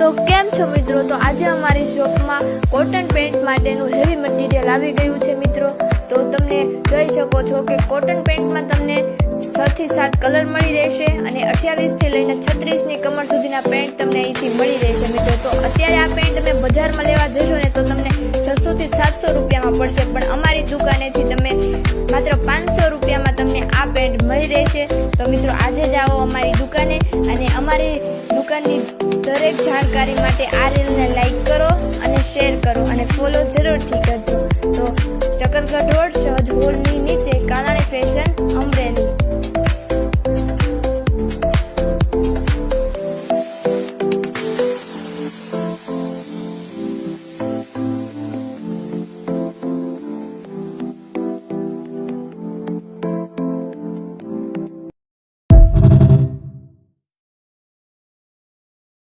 તો કેમ છો મિત્રો? તો આજે અમારી શોપમાં કોટન પેન્ટ માટેનું હેવી મટીરિયલ આવી ગયું છે મિત્રો. તો તમને જોઈ શકો છો કે કોટન પેન્ટમાં તમને 6 થી 7 કલર મળી રહેશે અને 28 થી લઈને 36 ની કમર સુધીના પેન્ટ તમને અહીંથી મળી રહેશે મિત્રો. તો અત્યારે આ પેન્ટ તમે બજારમાં લેવા જશો ને તો તમને 600 થી 700 રૂપિયામાં પડશે, પણ અમારી દુકાનેથી તમે માત્ર 500 રૂપિયામાં તમને આ પેન્ટ મળી રહેશે. તો મિત્રો આજે જ આવો અમારી દુકાને અને અમારી દુકાનની દરેક જાણકારી માટે આ રીલને લાઈક કરો અને શેર કરો અને ફોલો જરૂરથી કરજો. તો ચકરગઢ રોડ સહજ હોલની નીચે કાનાણી ફેશન અમરેલી.